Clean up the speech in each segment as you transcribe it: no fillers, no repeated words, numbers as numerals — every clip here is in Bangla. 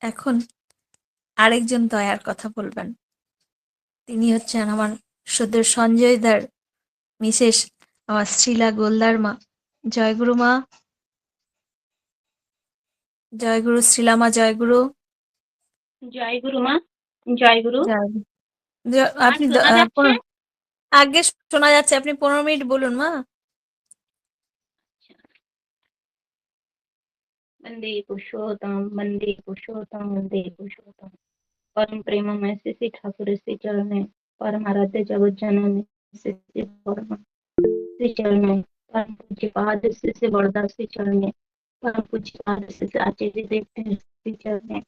এখন আরেকজন দয়ার কথা বলবেন। তিনি হচ্ছেন আমার সদ্য সঞ্জয়দার মিসেস আমার শ্রীলা গোলদার মা। জয়গুরু মা, জয়গুরু শ্রীলা মা, জয়গুরু। জয় গুরু মা, জয় গুরু। জয়গুরু। মা আপনি শোনা যাচ্ছে? আগে শোনা যাচ্ছে, আপনি 15 মিনিট বলুন মা। वंदे पुरुषोत्तम, वंदे पुरुषोत्तम, वंदे पुरुषोत्तम। परम प्रेममय श्री श्री ठाकुर श्री चरण परम आराध्य जगत जननी श्री श्री परम श्री चरण परम पूज्य पाद श्री श्री बड़दास श्री चरण परम पूज्य पाद श्री श्री आचार्य देव श्री चरण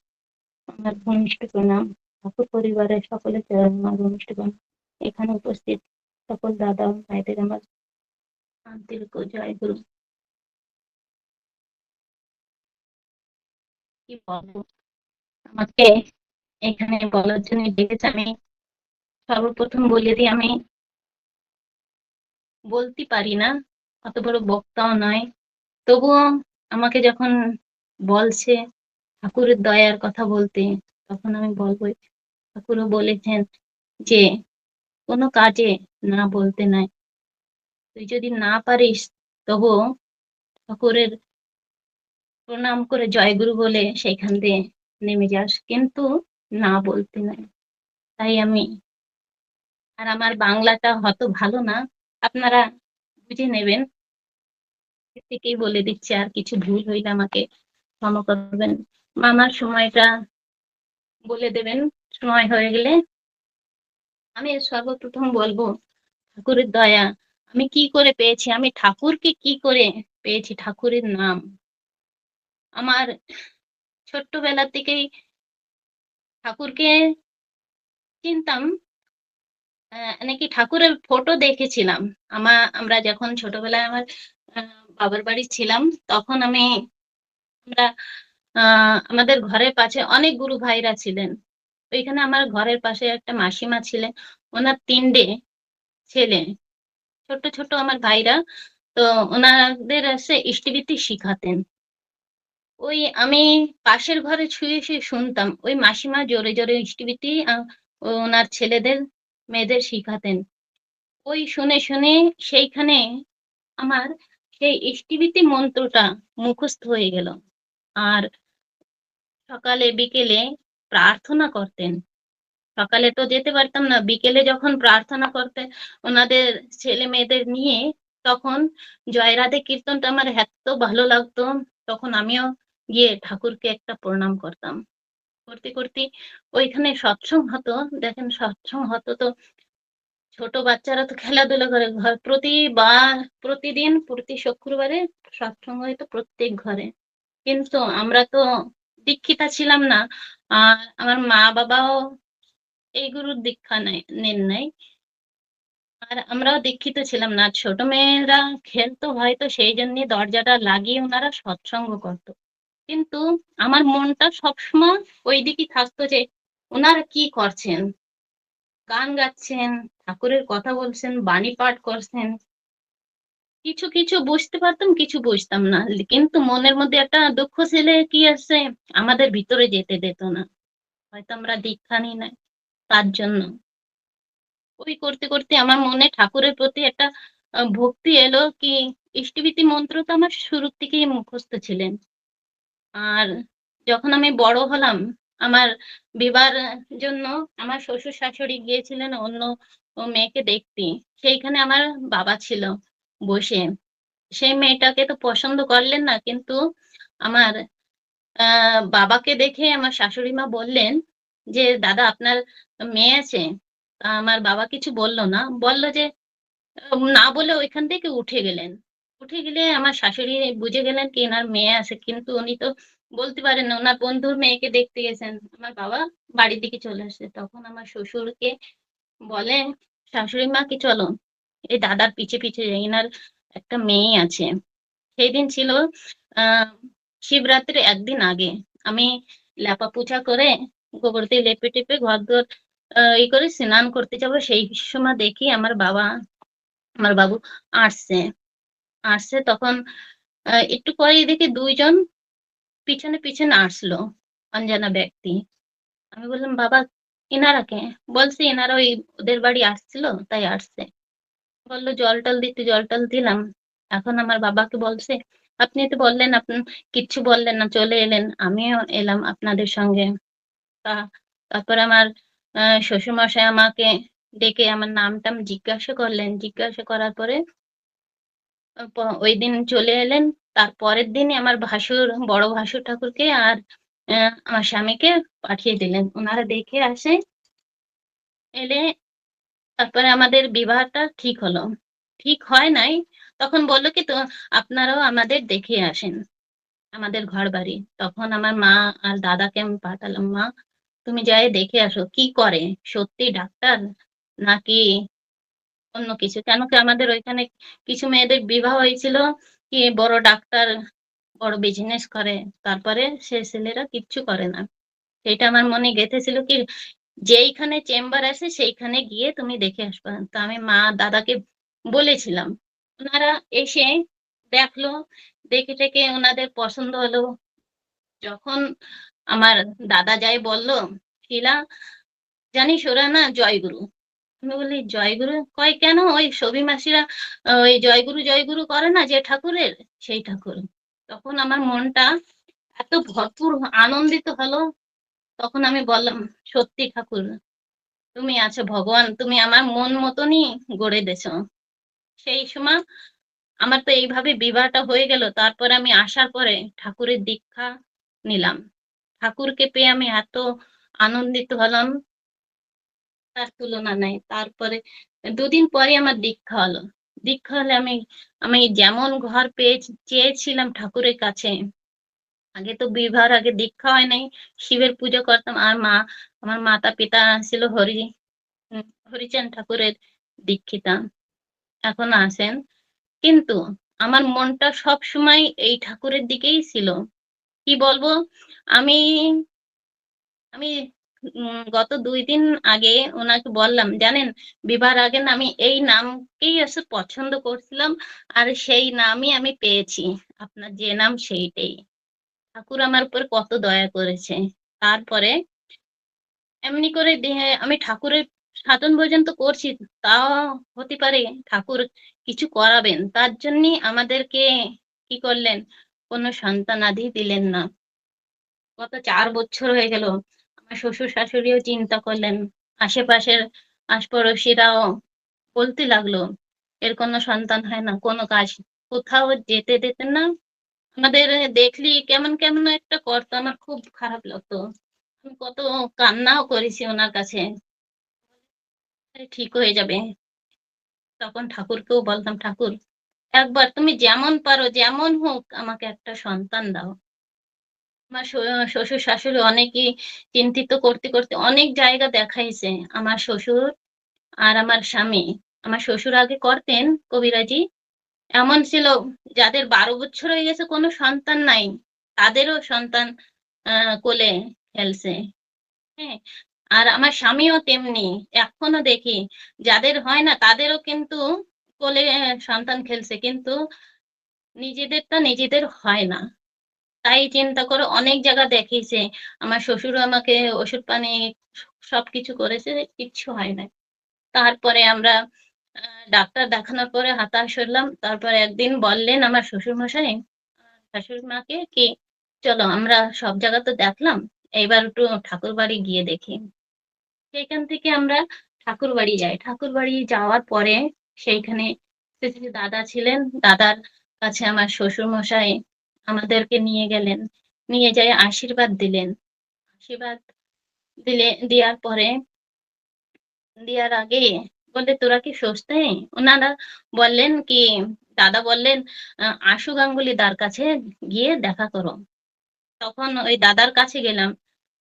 আমার ঘনিষ্ঠ প্রণাম। ঠাকুর পরিবারের সকলের চরণ আমার ঘনিষ্ঠ প্রণাম। এখানে উপস্থিত সকল দাদা ও ভাইদের আমার আন্তরিক জয় গুরু। কি বলবো, আমাকে এখানে বলার জন্য ডেকেছে। আমি সর্বপ্রথম বলে দিই, আমি বলতে পারি না, অত বড় বক্তাও নয়। তবুও আমাকে যখন বলছে ঠাকুরের দয়ার কথা বলতে, তখন আমি বলবো। ঠাকুরও বলেছেন যে কোনো কাজে না বলতে নাই। তুই যদি না পারিস তবুও ঠাকুরের প্রণাম করে জয়গুরু বলে সেইখান দিয়ে নেমে যাস, কিন্তু না বলতে নাই। তাই আমি, আর আমার বাংলাটা হয়তো ভালো না, আপনারা বুঝে নেবেন। থেকেই বলে দিচ্ছি, আর কিছু ভুল হইলে আমাকে ক্ষমা করবেন। মামার সময়টা বলে দেবেন সময় হয়ে গেলে। আমি সর্বপ্রথম বলবো ঠাকুরের দয়া আমি কি করে পেয়েছি, আমি ঠাকুরকে কি করে পেয়েছি। ঠাকুরের নাম আমার ছোট্টবেলা থেকেই ঠাকুরকে চিনতাম। নাকি ঠাকুরের ফটো দেখেছিলাম। আমরা যখন ছোটবেলায় আমার বাবার বাড়ি ছিলাম, তখন আমরা আমাদের ঘরের পাশে অনেক গুরু ভাইরা ছিলেন। ওইখানে আমার ঘরের পাশে একটা মাসিমা ছিলেন, ওনার 3টে ছেলে, ছোট ছোট আমার ভাইরা। তো ওনাদের এসে ইষ্টভৃতি শিখাতেন। ওই আমি পাশের ঘরে শুয়ে শুয়ে শুনতাম ওই মাসিমা জোরে জোরে ইষ্টভৃতি ওনার ছেলেদের মেয়েদের শিখাতেন। ওই শুনে শুনে সেইখানে আমার সেই ইষ্টভৃতি মন্ত্রটা মুখস্থ হয়ে গেল। আর সকালে বিকেলে প্রার্থনা করতেন। সকালে তো যেতে পারতাম না, বিকেলে যখন প্রার্থনা করতে ওনাদের ছেলে মেয়েদের নিয়ে, তখন জয় রাধে কীর্তনটা আমার এত ভালো লাগতো। তখন আমিও গিয়ে ঠাকুরকে একটা প্রণাম করতাম। করতে করতে ওইখানে সৎসঙ্গ হতো। দেখেন, সৎসঙ্গ হতো তো ছোট বাচ্চারা তো খেলাধুলা করে, প্রতিদিন প্রতি শুক্রবারে সৎসঙ্গ হইতো প্রত্যেক ঘরে। কিন্তু আমরা তো দীক্ষিতা ছিলাম না, আর আমার মা বাবাও এই গুরুর দীক্ষা নেন নাই, আর আমরাও দীক্ষিত ছিলাম না। ছোট মেয়েরা খেলতো হয়তো, সেই জন্য দরজাটা লাগিয়ে ওনারা সৎসঙ্গ করতো। কিন্তু আমার মনটা সবসময় ওই দিকে থাকতো যে ওনারা কি করছেন, গান গাচ্ছেন, ঠাকুরের কথা বলছেন, বাণী পাঠ করছেন। কিছু কিছু বুঝতে পারতাম, কিছু বুঝতাম না, কিন্তু মনের মধ্যে একটা দুঃখ ছিল, কি আছে, আমাদের ভিতরে যেতে দিত না। হয়তো আমরা দীক্ষা নিই নাই, তার জন্য। ওই করতে করতে আমার মনে ঠাকুরের প্রতি একটা ভক্তি এলো। কি, ইষ্টভৃতি মন্ত্র তো আমার শুরু থেকেই মুখস্থ ছিলেন। আর যখন আমি বড় হলাম, আমার বিবাহের জন্য আমার শ্বশুর শাশুড়ি গিয়েছিলেন অন্য মেয়েকে দেখতে। সেইখানে আমার বাবা ছিল বসে। সেই মেয়েটাকে তো পছন্দ করলেন না, কিন্তু আমার বাবাকে দেখে আমার শাশুড়ি মা বললেন যে দাদা আপনার মেয়ে আছে। আমার বাবা কিছু বললো না, বললো যে না বলে ওইখান থেকে উঠে গেলেন। উঠে গেলে আমার শাশুড়ি বুঝে গেলেন কি এনার মেয়ে আছে, কিন্তু উনি তো বলতে পারেন না, ওনার বন্ধুর মেয়েকে দেখতে গেছেন। আমার বাবা বাড়ির দিকে চলে আসছে। তখন আমার শ্বশুরকে বলে শাশুড়ি মা কি চলো এই দাদার পিছে পিছে যাই, এনার একটা মেয়ে আছে। সেই দিন ছিল আহ শিবরাত্রির একদিন আগে। আমি লেপা পোছা করে গোবর দিয়ে লেপে টেপে ঘর দর ই করে স্নান করতে যাবো, সেই সময় দেখি আমার বাবু আসছে। তখন একটু পরে দেখি দুইজন পিছনে পিছনে আসলো। অঞ্জনা ব্যক্তি। আমি বললাম, বাবা এনারা কে? বলছে এনারা ওই ওদের বাড়ি আসছিল তাই আসছে। বললো জল টল দিতে, জল টল দিলাম। এখন আমার বাবাকে বলছে, আপনি তো বললেন আপনি কিচ্ছু বললেন না, চলে এলেন, আমিও এলাম আপনাদের সঙ্গে। তারপরে আমার শ্বশুরমশাই আমাকে ডেকে আমার নামটাম জিজ্ঞাসা করলেন, জিজ্ঞাসা করার পরে ওই দিন চলে এলেন। তার পরের দিনই আমার ভাসুর, বড় ভাসুর ঠাকুরকে আর আমার স্বামীকে পাঠিয়ে দিলেন। ওনারা দেখে আসে, এলে তারপরে আমাদের বিবাহটা ঠিক হলো। ঠিক হয় নাই, তখন বললো কি তো আপনারাও আমাদের দেখে আসেন আমাদের ঘর বাড়ি। তখন আমার মা আর দাদাকে আমি পাঠালাম, মা তুমি যাই দেখে আসো কি করে, সত্যি ডাক্তার নাকি অন্য কিছু। কেন কি আমাদের ওইখানে কিছু মেয়েদের বিবাহ হয়েছিল কি বড় ডাক্তার, বড় বিজনেস করে, তারপরে সে ছেলেরা কিচ্ছু করে না। সেটা আমার মনে গেঁথেছিল কি যেইখানে চেম্বার আছে সেইখানে গিয়ে তুমি দেখে আসবা। তো আমি মা দাদাকে বলেছিলাম, ওনারা এসে দেখলো, দেখে টেকে ওনাদের পছন্দ হলো। যখন আমার দাদা যাই বললো, শিলা জানিস ওরা না জয়গুরু। আমি বলি জয়গুরু? কয় কেন? ওই সবি মাসিরা ওই জয়গুরু জয়গুরু করে না যে ঠাকুরের, সেই ঠাকুর। তখন আমার মনটা এত ভরপুর আনন্দিত হলো। তখন আমি বললাম, সত্যি ঠাকুর তুমি আছো, ভগবান তুমি আমার মন মতনই গড়ে দিয়েছো। সেই সময় আমার তো এইভাবে বিবাহটা হয়ে গেল। তারপরে আমি আসার পরে ঠাকুরের দীক্ষা নিলাম। ঠাকুরকে পেয়ে আমি এত আনন্দিত হলাম, তার তুলনা নাই। তারপরে দুদিন পরে আমার দীক্ষা হলো। দীক্ষা হলে আমি আমি যেমন ঘর পেয়ে চেয়েছিলাম ঠাকুরের কাছে। আগে তো বিবাহের আগে দীক্ষা হয় নাই, শিবের পুজো করতাম। আর মা, আমার মাতা পিতা ছিল হরিচাঁদ ঠাকুরের দীক্ষিতা, এখন আছেন। কিন্তু আমার মনটা সব সময় এই ঠাকুরের দিকেই ছিল। কি বলবো, আমি আমি গত 2 দিন আগে ওনাকে বললাম, জানেন বিবাহের আগে না আমি এই নামকেই আসলে পছন্দ করছিলাম, আর সেই নামই আমি পেয়েছি, আপনার যে নাম সেইটাই। ঠাকুর আমার উপর কত দয়া করেছে। তারপরে এমনি করে আমি ঠাকুরের সাধন ভোজন তো করছি, তাও হতে পারে ঠাকুর কিছু করাবেন, তার জন্যই আমাদেরকে কি করলেন, কোনো সন্তানাদি দিলেন না। গত 4 বছর হয়ে গেল। আমার শ্বশুর শাশুড়িও চিন্তা করলেন, আশেপাশের আশপড়শিরাও বলতে লাগলো এর কোনো সন্তান হয় না, কোনো কাজ কোথাও যেতে দিতেন না। আমাদের দেখলি কেমন কেমন একটা করতো, আমার খুব খারাপ লাগতো। আমি কত কান্নাও করেছি ওনার কাছে, আরে ঠিক হয়ে যাবে। তখন ঠাকুরকেও বলতাম, ঠাকুর একবার তুমি যেমন পারো যেমন হোক আমাকে একটা সন্তান দাও। আমার শ্বশুর শাশুড়ি অনেকই চিন্তিত করতে করতে অনেক জায়গা দেখাইছে। আমার শ্বশুর আর আমার স্বামী, আমার শ্বশুর আগে করতেন কবিরাজি, এমন ছিল যাদের 12 বছর হয়ে গেছে কোনো সন্তান নাই, তাদেরও সন্তান কোলে খেলছে। হ্যাঁ, আর আমার স্বামীও তেমনি, এখনো দেখি যাদের হয় না তাদেরও কিন্তু কোলে সন্তান খেলছে, কিন্তু নিজেদেরটা নিজেদের হয় না। তাই চিন্তা করে অনেক জায়গা দেখিয়েছে। আমার শ্বশুরও আমাকে ওষুধ পানি সবকিছু করেছে, কিচ্ছু হয় না। তারপরে আমরা ডাক্তার দেখানোর পরে হতাশ হলাম। তারপরে একদিন বললেন আমার শ্বশুর মশাই শাশুড়ি মাকে কি, চলো আমরা সব জায়গা তো দেখলাম, এইবার একটু ঠাকুর বাড়ি গিয়ে দেখি। সেখান থেকে আমরা ঠাকুর বাড়ি যাই। ঠাকুর বাড়ি যাওয়ার পরে সেইখানে কিছু দাদা ছিলেন, দাদার কাছে আমার শ্বশুর মশাই আমাদেরকে নিয়ে গেলেন, নিয়ে যাই আশীর্বাদ দিলেন। আশীর্বাদ দেওয়ার পরে, দেওয়ার আগে বললে তোরা কি সস্তে? ওনারা বললেন কি, দাদা বললেন আশু গাঙ্গুলি দার কাছে গিয়ে দেখা করো। তখন ওই দাদার কাছে গেলাম।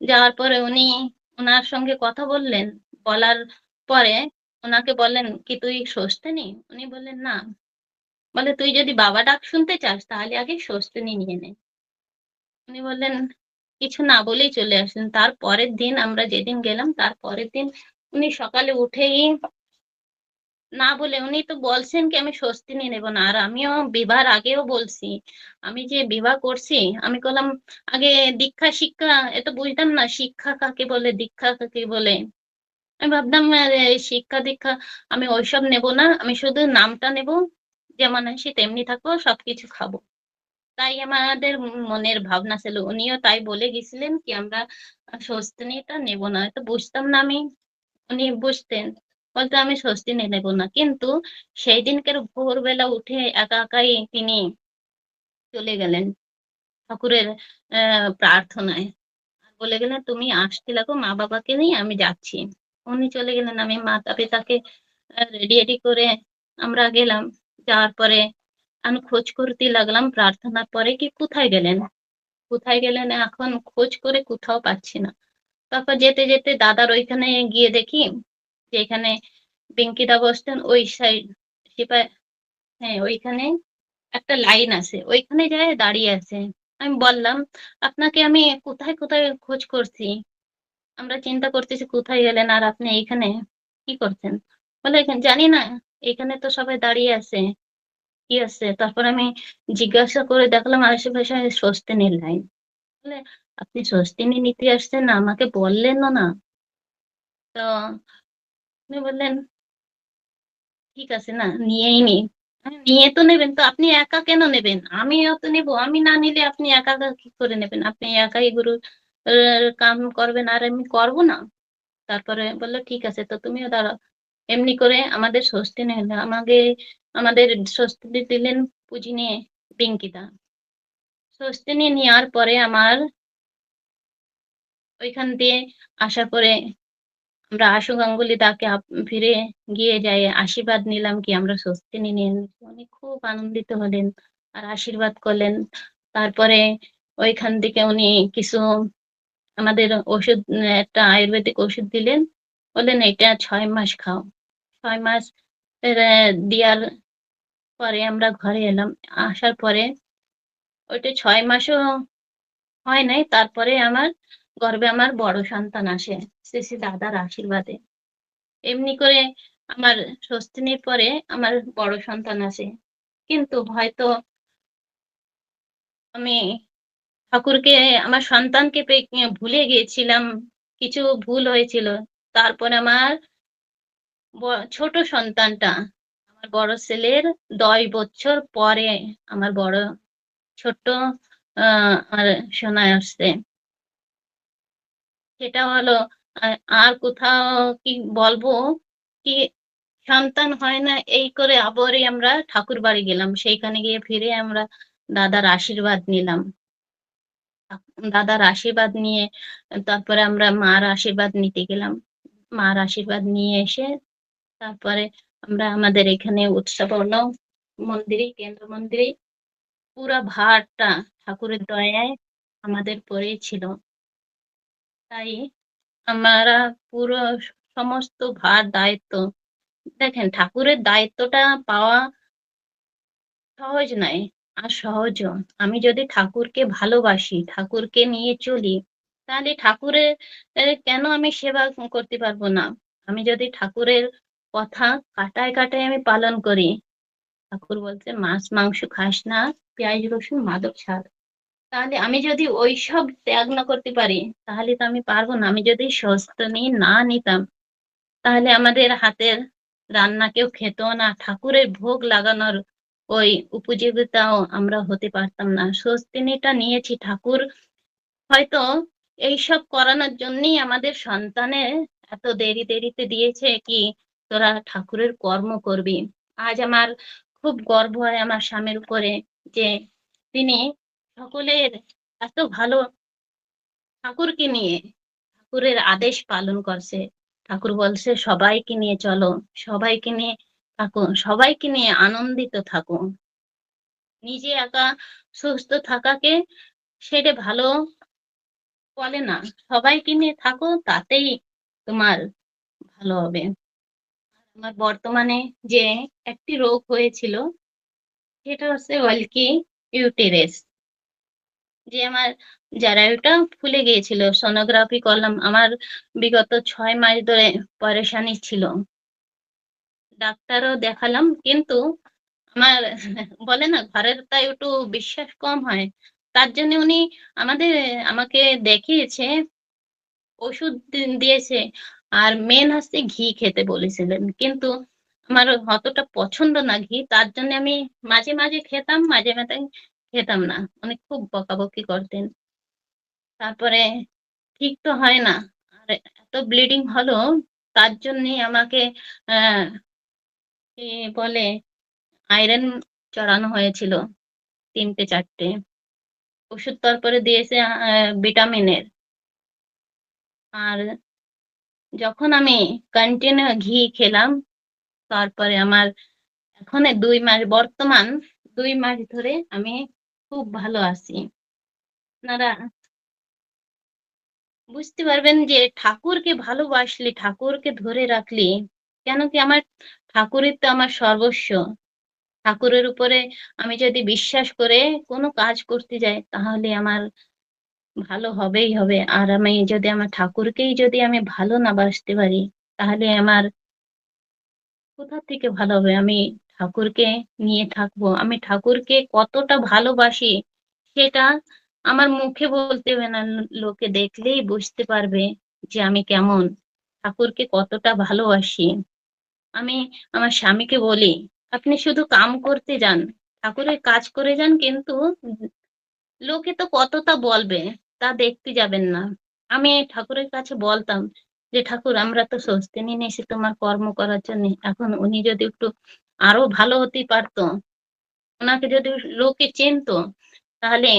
যাওয়ার পরে উনি ওনার সঙ্গে কথা বললেন। বলার পরে ওনাকে বললেন কি তুই সস্তেনি? উনি বললেন না। বলে তুই যদি বাবা ডাক শুনতে চাস তাহলে আগে সস্তেনি নিয়ে নে। উনি বললেন কিছু না বলেই চলে আসলেন। তার পরের দিন আমরা যেদিন গেলাম তার পরের দিন উনি সকালে উঠেই না বলে উনি তো বলছেন কি আমি স্বস্তি নিয়ে নেব না। আর আমিও বিবাহের আগেও বলছি, আমি যে বিবাহ করছি আমি বললাম আগে দীক্ষা শিক্ষা এত বুঝতাম না, শিক্ষা কাকে বলে দীক্ষা কাকে বলে। আমি ভাবতাম এই শিক্ষা দীক্ষা আমি ওইসব নেব না, আমি শুধু নামটা নেব, যেমন আসি তেমনি থাকবো, সবকিছু খাবো। তাই আমাদের মনের ভাবনা ছিল। উনিও তাই বলে গেছিলেন কি আমরা স্বস্তিনীটা নেব না, তো বুঝতাম না আমি। উনি বুঝতেন, বলতো আমি স্বস্তি নিয়ে নেব না। কিন্তু সেই দিনকার ভোরবেলা উঠে একা একাই তিনি চলে গেলেন ঠাকুরের প্রার্থনায়। আর বলে গেলেন তুমি আসতে লাগো মা বাবাকে নিয়ে, আমি যাচ্ছি। উনি চলে গেলেন, আমি মাতা পিতাকে রেডি রেডি করে আমরা গেলাম। যাওয়ার পরে আমি খোঁজ করতে লাগলাম প্রার্থনার পরে কি কোথায় গেলেন, কোথায় গেলেন, এখন খোঁজ করে কোথাও পাচ্ছি না। তারপর যেতে যেতে দাদার ওইখানে গিয়ে দেখি যে এখানে পিঙ্কিদা বসতেন ওই সাইড, সিপাই, হ্যাঁ ওইখানে একটা লাইন আছে, ওইখানে যায় দাঁড়িয়ে আছে। আমি বললাম আপনাকে আমি কোথায় কোথায় খোঁজ করছি, আমরা চিন্তা করতেছি কোথায় গেলেন আর আপনি এইখানে কি করছেন। বলে এখানে জানি না, এখানে তো সবাই দাঁড়িয়ে আছে, কি আছে। তারপর আমি জিজ্ঞাসা করে দেখলাম আশেপাশে স্বস্তিনীর লাইন। বলে আপনি স্বস্তিনী নিতে আসছেন না, আমাকে বললেন না। তো উনি বললেন ঠিক আছে না নিয়েই নি। নিয়ে তো নেবেন, তো আপনি একা কেন নেবেন, আমিও তো নেবো, আমি না নিলে আপনি একা একা কি করে নেবেন, আপনি একাই গুরু কাম করবেন আর আমি করবো না। তারপরে বললো ঠিক আছে তো তুমিও দাঁড়াও। এমনি করে আমাদের স্বস্তি নিলেন, আমাদের স্বস্তি দিলেন পুঁজি নিয়ে পিঙ্কিদা। স্বস্তি নিয়ে নেওয়ার পরে আমার ওইখান দিয়ে আসার পরে আমরা আশু গাঙ্গুলি তাকে ফিরে গিয়ে যাই আশীর্বাদ নিলাম কি আমরা স্বস্তি নিয়ে নিয়েছি। উনি খুব আনন্দিত হলেন আর আশীর্বাদ করলেন। তারপরে ওইখান থেকে উনি কিছু আমাদের ওষুধ, একটা আয়ুর্বেদিক ওষুধ দিলেন, বললেন এটা 6 মাস খাও। 6 মাস দেওয়ার পরে আমরা ঘরে এলাম। আসার পরে ওইটা 6 মাসও হয় নাই, তারপরে আমার গর্ভে আমার বড় সন্তান আসে শ্রী শ্রী দাদার আশীর্বাদে। এমনি করে আমার স্বস্তিনীর পরে আমার বড় সন্তান আসে। কিন্তু হয়তো আমি ঠাকুরকে, আমার সন্তানকে ভুলে গিয়েছিলাম, কিছু ভুল হয়েছিল। তারপর আমার ছোট সন্তানটা, আমার বড় ছেলের 10 বছর পরে আমার বড় ছোট্ট আর সোনায় আসছে। সেটা হলো আর কোথাও কি বলবো কি, সন্তান হয় না এই করে আবারই আমরা ঠাকুর বাড়ি গেলাম, সেইখানে গিয়ে ফিরে আমরা দাদার আশীর্বাদ নিলাম। দাদার আশীর্বাদ নিয়ে তারপরে আমরা মার আশীর্বাদ নিতে গেলাম। মার আশীর্বাদ নিয়ে এসে তারপরে আমরা আমাদের এখানে উৎসব হলো মন্দিরে, কেন্দ্র মন্দিরে পুরা ভারটা ঠাকুরের দয়ায় আমাদের পরেই ছিল। তাই আমরা পুরো সমস্ত ভার দায়িত্ব, দেখেন ঠাকুরের দায়িত্বটা পাওয়া সহজ নয় আর সহজও। আমি যদি ঠাকুরকে ভালোবাসি, ঠাকুরকে নিয়ে চলি, তাহলে ঠাকুরের কেন আমি সেবা করতে পারবো না। আমি যদি ঠাকুরের কথা কাটায় কাটায় আমি পালন করি, ঠাকুর বলছে মাছ মাংস খাস না, পেঁয়াজ রসুন মাদক ছাড়, তাহলে আমি যদি ওইসব ত্যাগ না করতে পারি তাহলে তো আমি পারবো না। আমি যদি স্বস্তি না নিতাম তাহলে আমাদের হাতের রান্না কেউ খেত না, ঠাকুরের ভোগ লাগানোর ওই উপযোগিতাও আমরা হতে পারতাম না। স্বস্তিনীটা নিয়েছি ঠাকুর হয়তো এইসব করানোর জন্যই আমাদের সন্তানের এত দেরি দেরিতে দিয়েছে কি তোরা ঠাকুরের কর্ম করবি। আজ আমার খুব গর্ব হয় আমার স্বামীর উপরে যে তিনি সকলের এত ভালো ঠাকুরকে নিয়ে ঠাকুরের আদেশ পালন করছে। ঠাকুর বলছে সবাইকে নিয়ে চলো, সবাইকে নিয়ে থাকো, সবাইকে নিয়ে আনন্দিত থাকো। নিজে একা সুস্থ থাকাকে সেটা ভালো বলে না, সবাইকে নিয়ে থাকো তাতেই তোমার ভালো হবে। আমার বর্তমানে যে একটি রোগ হয়েছিল সেটা হচ্ছে ওয়ালকি ইউটেরাস, যে আমার জারায়ুটা ফুলে গিয়েছিল। সোনোগ্রাফি করলাম, আমার বিগত 6 মাস ধরে পরেশানি ছিল। ডাক্তারও দেখালাম, কিন্তু আমার বলে না ঘরের তাই একটু বিশ্বাস কম হয়। তার জন্য উনি আমাকে দেখিয়েছে, ওষুধ দিয়েছে, আর মেন হচ্ছে ঘি খেতে বলেছিলেন। কিন্তু আমার অতটা পছন্দ না ঘি, তার জন্য আমি মাঝে মাঝে খেতাম, মাঝে মাঝে খেতাম না। উনি খুব বকাবকি করতেন। তারপরে ঠিক তো হয় না। আর এত ব্লিডিং হলো, তার জন্যই আমাকে আহ কি বলে আয়রন চড়ানো হয়েছিল ৩টে ৪টে। ওষুধ তারপরে দিয়েছে ভিটামিনের। আর যখন আমি কন্টিনিউ ঘি খেলাম, তারপরে আমার এখন ২ মাস, বর্তমান ২ মাস ধরে আমি খুব ভালো আছি। আপনারা বুঝতে পারবেন যে ঠাকুরকে ভালোবাসলে, ঠাকুরকে ধরে রাখলে, কেন কি আমার ঠাকুরই তো আমার সর্বস্ব। ঠাকুরের উপরে আমি যদি বিশ্বাস করে কোনো কাজ করতে যাই, তাহলে আমার ভালো হবেই হবে। আর আমি যদি আমার ঠাকুরকেই যদি আমি ভালো না বাসতে পারি, তাহলে আমার কোথা থেকে ভালো হবে? আমি ঠাকুরকে নিয়ে থাকবো। আমি ঠাকুরকে কতটা ভালোবাসি, সেটা আমার মুখে বলতে হবে না, লোকে দেখলেই বুঝতে পারবে যে আমি কেমন ঠাকুরকে কতটা ভালোবাসি। আমি আমার স্বামীকে বলি, আপনি শুধু কাম করতে যান, ঠাকুরের কাজ করে যান, কিন্তু লোকে তো কতটা বলবে, তা দেখতে যাবেন না। আমি ঠাকুরের কাছে বলতাম যে, "ঠাকুর, আমরা তো স্বস্তি নিয়ে এসেছি তোমার কর্ম করার জন্যে। এখন উনি যদি একটু আরো ভালো হতে পারতো, উনাকে যদি লোকে চিনতো, তাহলে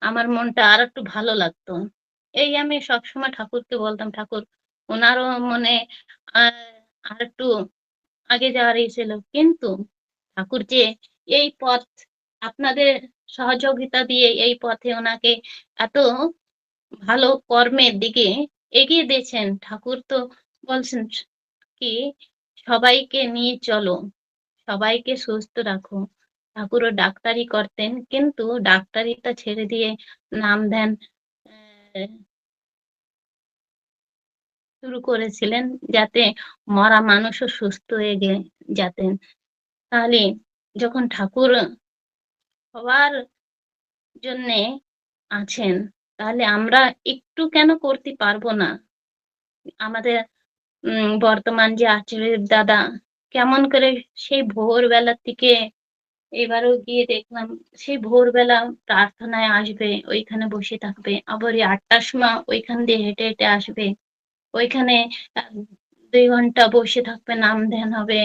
আমার মনটা আরেকটু ভালো লাগতো।" এই আমি সবসময় ঠাকুরকে বলতাম, "ঠাকুর, উনারও মনে আ আরেকটু আগে যাওয়ার ছিল।" কিন্তু ঠাকুর যে এই পথ, আপনাদের সহযোগিতা দিয়ে এই পথে ওনাকে এত ভালো কর্মের দিকে এগিয়ে দিয়েছেন। ঠাকুর তো বলছেন কি, সবাইকে নিয়ে চলো, সবাইকে সুস্থ রাখো। ঠাকুরও ডাক্তারি করতেন, কিন্তু ডাক্তারিটা ছেড়ে দিয়ে নাম-ধ্যান শুরু করেছিলেন, যাতে মরা মানুষও সুস্থ হয়ে যেতেন। তাহলে যখন ঠাকুর সবার জন্যে আছেন, তাহলে আমরা একটু কেন করতে পারবো না? আমাদের বর্তমান যে আচার্য দাদা কেমন করে সেই ভোরবেলা থেকে, এবারেও গিয়ে দেখলাম সেই ভোরবেলা প্রার্থনায় আসবে, ওইখানে বসে থাকবে। আবার ওই ৮টার সময় ওইখান দিয়ে হেঁটে হেঁটে আসবে। ওইখানে ২ ঘন্টা বসে থাকবে, নাম ধ্যান হবে,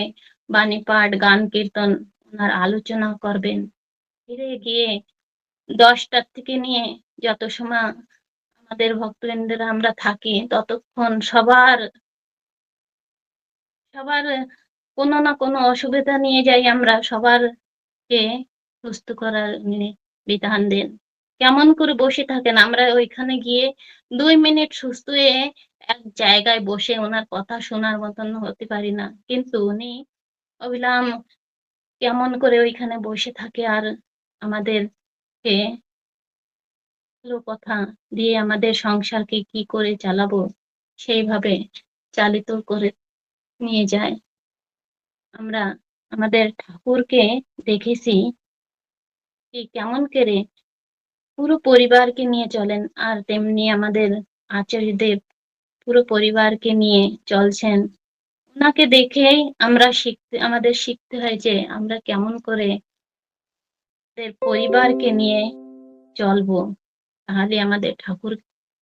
বাণী পাঠ, গান কীর্তন, ওনার আলোচনা করবেন। ফিরে গিয়ে ১০টার থেকে নিয়ে যত সময় আমাদের ভক্তবৃন্দরা আমরা থাকি, ততক্ষণ সবার সবার কোনো না কোনো অসুবিধা নিয়ে যাই আমরা, সবারকে সুস্থ করার বিধান দেন। কেমন করে বসে থাকেন? আমরা ওইখানে গিয়ে ২ মিনিট সুস্থ হয়ে এক জায়গায় বসে ওনার কথা শোনার মতন হতে পারি না। কিন্তু উনি অবিরাম কেমন করে ওইখানে বসে থাকে, আর আমাদেরকে ভালো কথা দিয়ে আমাদের সংসারকে কি করে চালাবো, সেইভাবে চালিত করে নিয়ে যায়। আমরা আমাদের ঠাকুরকে দেখেছি যে কেমন করে পুরো পরিবারকে নিয়ে চলেন, আর তেমনি আমাদের আচার্যদেব পুরো পরিবারকে নিয়ে চলছেন। উনাকে দেখেই আমাদের শিখতে হয় যে আমরা কেমন করে আমাদের পরিবারকে নিয়ে চলবো। তাহলে আমাদের ঠাকুর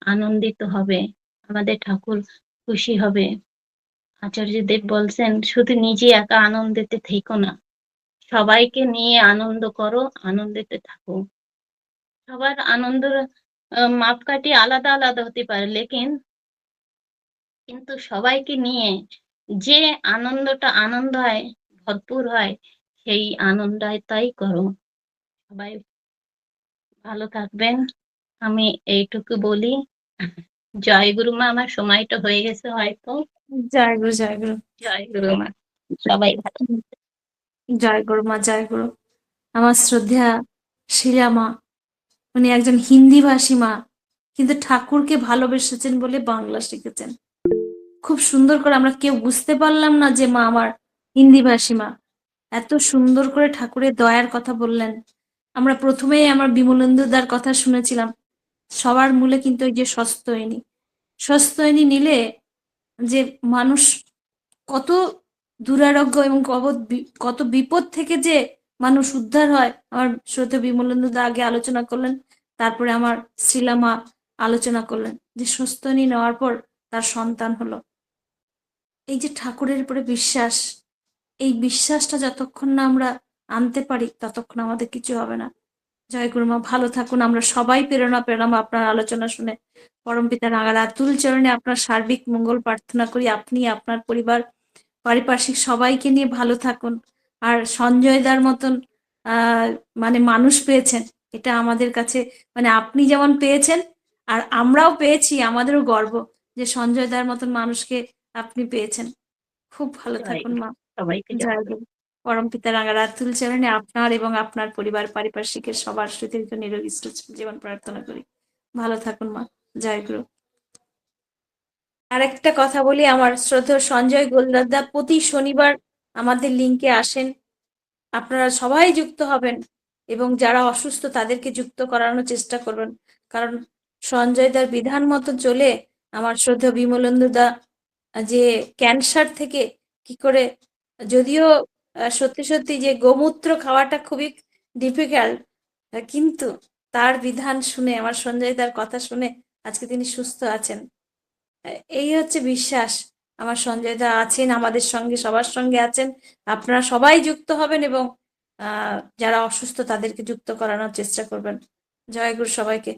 আনন্দিত হবে, আমাদের ঠাকুর খুশি হবে। আচার্যদেব বলছেন, শুধু নিজে একা আনন্দেতে থেকো না, সবাইকে নিয়ে আনন্দ করো, আনন্দেতে থাকো। সবার আনন্দের মাপকাঠি আলাদা আলাদা হতে পারে, কিন্তু সবাইকে নিয়ে যে আনন্দ হয়, ভরপুর হয়, সেই আনন্দটাই করো। সবাই ভালো থাকবেন। আমি এইটুকু বলি। জয় গুরু মা। আমার সময়টা হয়ে গেছে হয়তো। জয় গুরু, জয় গুরু। জয় গুরু মা। সবাই ভালো। জয় গুরু মা, জয় গুরু। আমার শ্রদ্ধা শিলা মা, উনি একজন হিন্দিভাষী মা, কিন্তু ঠাকুরকে ভালোবেসেছেন বলে বাংলা শিখেছেন। খুব সুন্দর করে আমরা কেউ বুঝতে পারলাম না যে মা আমার হিন্দিভাষী মা এত সুন্দর করে ঠাকুরের দয়ার কথা বললেন। আমরা প্রথমেই আমার বিমলেন্দুদার কথা শুনেছিলাম। সবার মূলে কিন্তু ওই যে স্বস্ত্যয়নী। স্বস্ত্যয়নী নিলে যে মানুষ কত দুরারোগ্য এবং কত বিপদ থেকে যে মানুষ উদ্ধার হয়, আমার শ্রদ্ধেয় বিমলেন্দুদা আগে আলোচনা করলেন, তারপরে আমার শ্রীলা আলোচনা করলেন যে স্বস্ত্যয়নী নেওয়ার পর তার সন্তান হলো। এই যে ঠাকুরের উপরে বিশ্বাস, এই বিশ্বাসটা যতক্ষণ না আমরা আনতে পারি ততক্ষণ আমাদের কিছু হবে না। জয় গুরুমা, ভালো থাকুন। আমরা সবাই প্রেরণা পেলাম আপনার আলোচনা শুনে। পরমপিতা রাঙা রাতুল চরণে আপনার সার্বিক মঙ্গল প্রার্থনা করি। আপনি, আপনার পরিবার, পারিপার্শ্বিক সবাইকে নিয়ে ভালো থাকুন। আর সঞ্জয় দার মতন আহ মানে মানুষ পেয়েছেন, এটা আমাদের কাছে মানে আপনি যেমন পেয়েছেন আর আমরাও পেয়েছি, আমাদেরও গর্ব যে সঞ্জয় দার মতন মানুষকে আপনি পেয়েছেন। খুব ভালো জয় থাকুন গুরু। মা। সবাইকে জয় জয় গুরু। গুরু। পরমপিতা রাঙা রাতুল চরণে আপনার এবং আপনার পরিবার পারিপার্শ্বিকের সবার সুদীর্ঘ নিরোগী জীবন প্রার্থনা করি। ভালো থাকুন মা। জয় গুরু। আরেকটা কথা বলি, আমার শ্রদ্ধেয় সঞ্জয় গোলদারদা প্রতি শনিবার আমাদের লিঙ্কে আসেন। আপনারা সবাই যুক্ত হবেন এবং যারা অসুস্থ তাদেরকে যুক্ত করানোর চেষ্টা করবেন। কারণ সঞ্জয় দার বিধান মতো চলে আমার শ্রদ্ধেয় বিমলেন্দু দা যে ক্যান্সার থেকে কি করে, যদিও সত্যি সত্যি যে গোমূত্র খাওয়াটা খুবই ডিফিকাল্ট, কিন্তু তার বিধান শুনে, আমার সঞ্জয় দার কথা শুনে আজকে তিনি সুস্থ আছেন। এই হচ্ছে বিশ্বাস। আমার সঞ্জয় দা আছেন আমাদের সঙ্গে, সবার সঙ্গে আছেন। আপনারা সবাই যুক্ত হবেন এবং যারা অসুস্থ তাদেরকে যুক্ত করানোর চেষ্টা করবেন। জয় গুরু সবাইকে।